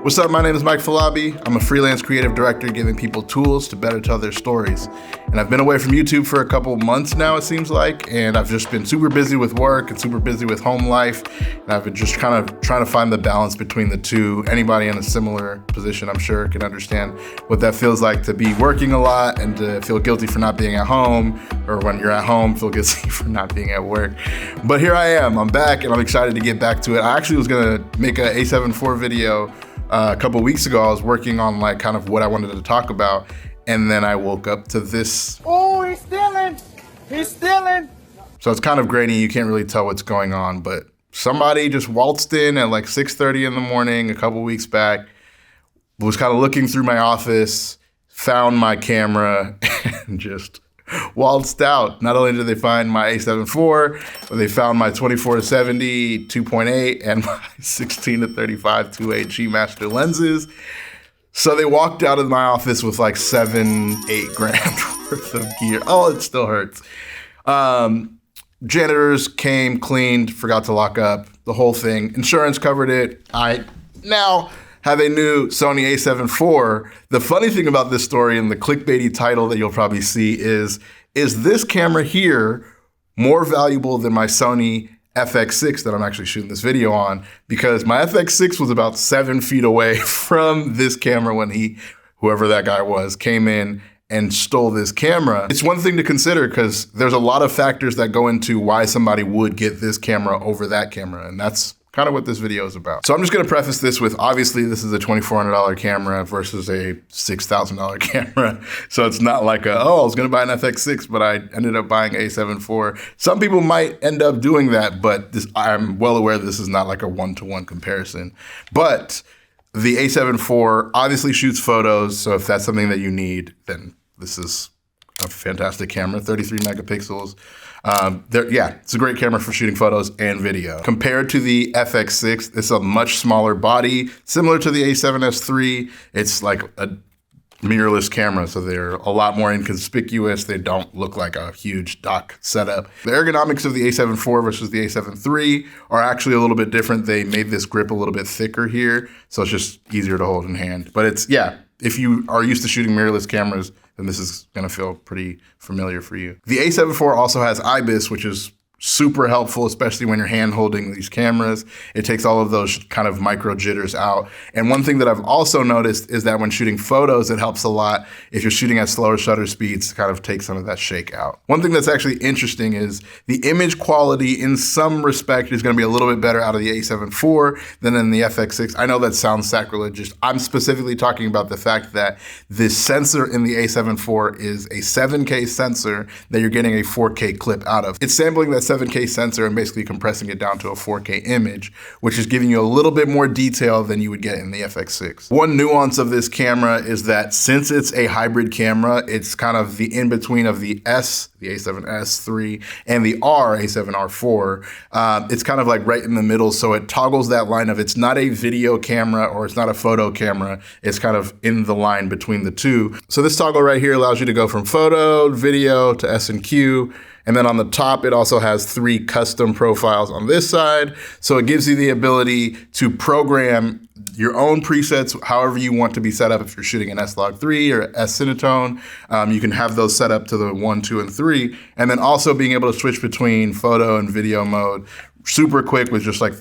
What's up, my name is Mike Falabi. I'm a freelance creative director giving people tools to better tell their stories. And I've been away from YouTube for a couple months now, it seems like, and I've just been super busy with work and super busy with home life. And I've been just kind of trying to find the balance between the two. Anybody in a similar position, I'm sure, can understand what that feels like to be working a lot and to feel guilty for not being at home, or when you're at home, feel guilty for not being at work. But here I am, I'm back, and I'm excited to get back to it. I actually was gonna make an A7 IV video a couple weeks ago. I was working on like kind of what I wanted to talk about, and then I woke up to this. Oh, he's stealing! He's stealing! So it's kind of grainy, you can't really tell what's going on, but somebody just waltzed in at like 6:30 in the morning a couple weeks back, was kind of looking through my office, found my camera, and just waltzed out. Not only did they find my A7 IV, but they found my 24-70 2.8 and my 16-35 2.8 G Master lenses. So they walked out of my office with like 7-8 grand worth of gear. Oh, it still hurts. Janitors came, cleaned, forgot to lock up, the whole thing. Insurance covered it. I now have a new Sony A7 IV. The funny thing about this story and the clickbaity title that you'll probably see is this camera here more valuable than my Sony FX6 that I'm actually shooting this video on? Because my FX6 was about 7 feet away from this camera when whoever that guy was, came in and stole this camera. It's one thing to consider because there's a lot of factors that go into why somebody would get this camera over that camera, and that's kind of what this video is about. So I'm just gonna preface this with, obviously this is a $2,400 camera versus a $6,000 camera. So it's not like I was gonna buy an FX6, but I ended up buying A7 IV. Some people might end up doing that, but I'm well aware this is not like a one-to-one comparison. But the A7 IV obviously shoots photos, so if that's something that you need, then this is a fantastic camera, 33 megapixels. It's a great camera for shooting photos and video. Compared to the FX6, it's a much smaller body, similar to the A7S III. It's like a mirrorless camera, so they're a lot more inconspicuous. They don't look like a huge dock setup. The ergonomics of the A7 IV versus the A7 III are actually a little bit different. They made this grip a little bit thicker here, so it's just easier to hold in hand. But if you are used to shooting mirrorless cameras, then this is gonna feel pretty familiar for you. The A7 IV also has Ibis, which is super helpful, especially when you're hand holding these cameras. It takes all of those kind of micro jitters out. And one thing that I've also noticed is that when shooting photos, it helps a lot if you're shooting at slower shutter speeds to kind of take some of that shake out. One thing that's actually interesting is the image quality in some respect is gonna be a little bit better out of the A7 IV than in the FX6. I know that sounds sacrilegious. I'm specifically talking about the fact that this sensor in the A7 IV is a 7K sensor that you're getting a 4K clip out of. It's sampling that 7K sensor and basically compressing it down to a 4K image, which is giving you a little bit more detail than you would get in the FX6. One nuance of this camera is that since it's a hybrid camera, it's kind of the in-between of the S, the A7S III, and the R, A7R IV. It's kind of like right in the middle, so it toggles that line of it's not a video camera or it's not a photo camera, it's kind of in the line between the two. So this toggle right here allows you to go from photo, video to S and Q. And then on the top, it also has 3 custom profiles on this side. So it gives you the ability to program your own presets however you want to be set up. If you're shooting an S-Log3 or S-Cinetone, you can have those set up to the 1, 2, and 3. And then also being able to switch between photo and video mode super quick with just like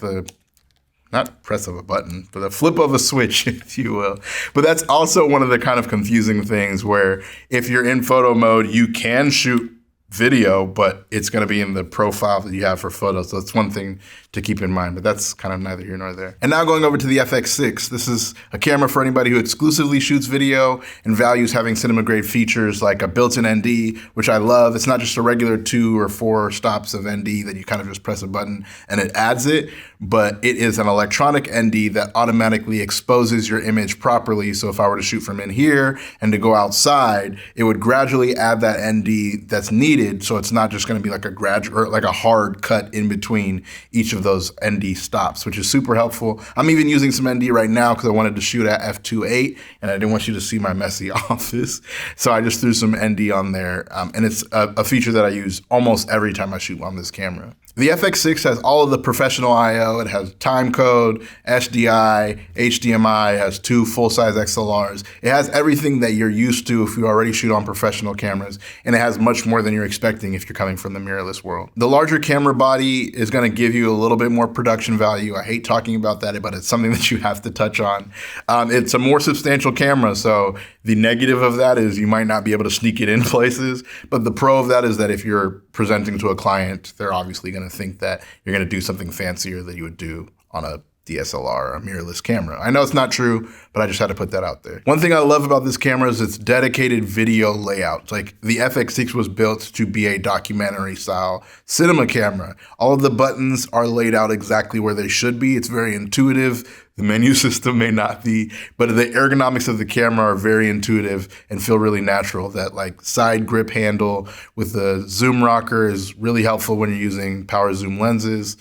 not press of a button, but the flip of a switch, if you will. But that's also one of the kind of confusing things where if you're in photo mode, you can shoot video, but it's gonna be in the profile that you have for photos. So it's one thing to keep in mind, but that's kind of neither here nor there. And now going over to the FX6, this is a camera for anybody who exclusively shoots video and values having cinema grade features like a built-in ND, which I love. It's not just a regular 2 or 4 stops of ND that you kind of just press a button and it adds it, but it is an electronic ND that automatically exposes your image properly. So if I were to shoot from in here and to go outside, it would gradually add that ND that's needed. So it's not just gonna be like a hard cut in between each of those ND stops, which is super helpful. I'm even using some ND right now because I wanted to shoot at f2.8 and I didn't want you to see my messy office. So I just threw some ND on there. And it's a feature that I use almost every time I shoot on this camera. The FX6 has all of the professional I/O. It has time code, SDI, HDMI, it has 2 full-size XLRs. It has everything that you're used to if you already shoot on professional cameras, and it has much more than you're expecting if you're coming from the mirrorless world. The larger camera body is gonna give you a little bit more production value. I hate talking about that, but it's something that you have to touch on. It's a more substantial camera, so the negative of that is you might not be able to sneak it in places, but the pro of that is that if you're presenting to a client, they're obviously gonna think that you're gonna do something fancier than you would do on a DSLR or a mirrorless camera. I know it's not true, but I just had to put that out there. One thing I love about this camera is its dedicated video layout. Like the FX6 was built to be a documentary style cinema camera. All of the buttons are laid out exactly where they should be. It's very intuitive. The menu system may not be, but the ergonomics of the camera are very intuitive and feel really natural. That like side grip handle with the zoom rocker is really helpful when you're using power zoom lenses.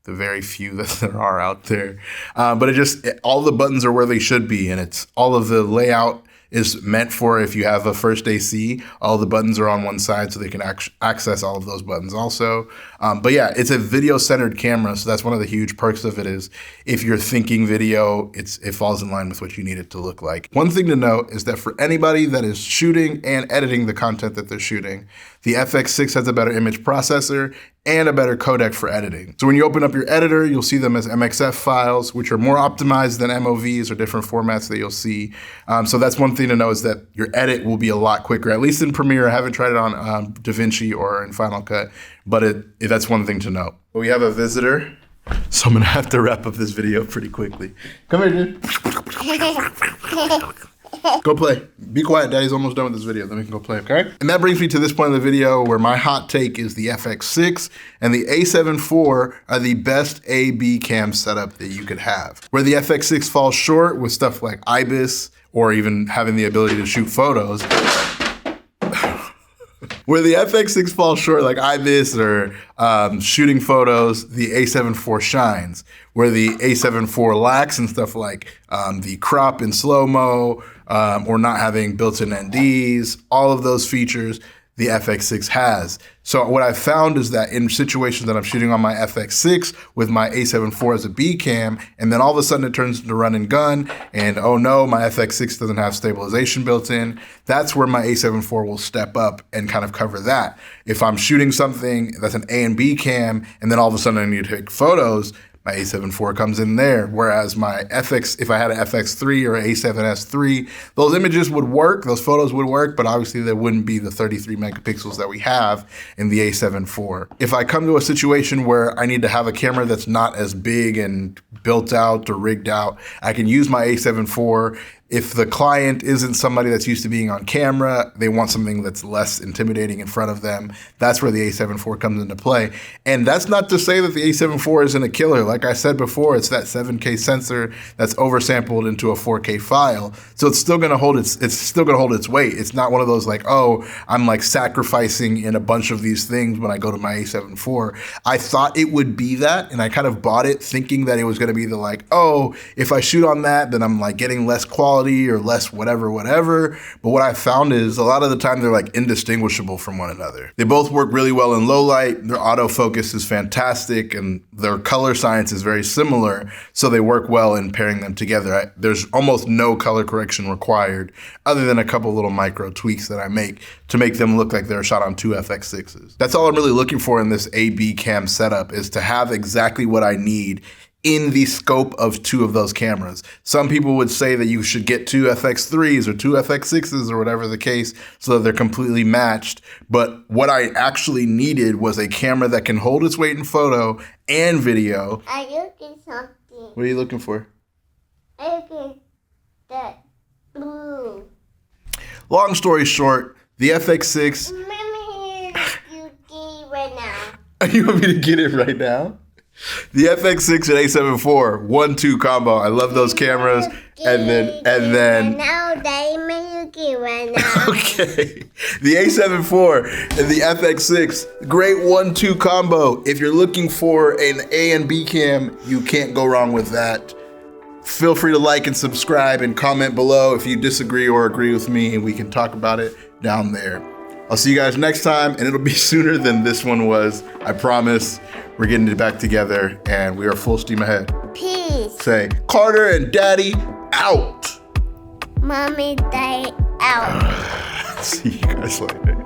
The very few that there are out there. But all the buttons are where they should be, and it's all of the layout is meant for if you have a first AC, all the buttons are on one side so they can access all of those buttons also. But yeah, it's a video-centered camera, so that's one of the huge perks of it is if you're thinking video, it falls in line with what you need it to look like. One thing to note is that for anybody that is shooting and editing the content that they're shooting, the FX6 has a better image processor and a better codec for editing. So when you open up your editor, you'll see them as MXF files, which are more optimized than MOVs or different formats that you'll see. So that's one thing to know is that your edit will be a lot quicker, at least in Premiere. I haven't tried it on DaVinci or in Final Cut, but that's one thing to know. We have a visitor, so I'm gonna have to wrap up this video pretty quickly. Come here, dude. Go play. Be quiet, Daddy's almost done with this video, then we can go play, okay? And that brings me to this point in the video where my hot take is the FX6 and the A7 IV are the best A/B cam setup that you could have. Where the FX6 falls short with stuff like Ibis or even having the ability to shoot photos, where the FX6 falls short like Ibis or shooting photos, the A7 IV shines. Where the A7 IV lacks in stuff like the crop in slow-mo or not having built-in NDs, all of those features the FX6 has. So what I've found is that in situations that I'm shooting on my FX6 with my A7 IV as a B cam, and then all of a sudden it turns into run and gun, and oh no, my FX6 doesn't have stabilization built in, that's where my A7 IV will step up and kind of cover that. If I'm shooting something that's an A and B cam, and then all of a sudden I need to take photos, my A7 IV comes in there, whereas my FX, if I had an FX3 or an A7S III, those images would work, those photos would work, but obviously there wouldn't be the 33 megapixels that we have in the A7 IV. If I come to a situation where I need to have a camera that's not as big and built out or rigged out, I can use my A7 IV. If the client isn't somebody that's used to being on camera, they want something that's less intimidating in front of them, that's where the A7 IV comes into play. And that's not to say that the A7 IV isn't a killer. Like I said before, it's that 7K sensor that's oversampled into a 4K file. So it's still gonna hold its weight. It's not one of those like, oh, I'm like sacrificing in a bunch of these things when I go to my A7 IV. I thought it would be that, and I kind of bought it thinking that it was gonna be the like, oh, if I shoot on that, then I'm like getting less quality or less whatever. But what I found is a lot of the time they're like indistinguishable from one another. They both work really well in low light. Their autofocus is fantastic and their color science is very similar. So they work well in pairing them together. There's almost no color correction required other than a couple little micro tweaks that I make to make them look like they're shot on 2 FX6s. That's all I'm really looking for in this A/B cam setup, is to have exactly what I need in the scope of 2 of those cameras. Some people would say that you should get 2 FX3s or 2 FX6s or whatever the case so that they're completely matched. But what I actually needed was a camera that can hold its weight in photo and video. I'm looking something. What are you looking for? I'm looking that blue. Long story short, the FX6... Mommy, you get right now. You want me to get it right now? The FX6 and A7 IV, 1-2 combo. I love those cameras. And then now they get right now. Okay. The A7 IV and the FX6, great 1-2 combo. If you're looking for an A and B cam, you can't go wrong with that. Feel free to like and subscribe and comment below if you disagree or agree with me, and we can talk about it down there. I'll see you guys next time, and it'll be sooner than this one was. I promise. We're getting it back together, and we are full steam ahead. Peace. Say, Carter and Daddy out. Mommy, Daddy out. See you guys later.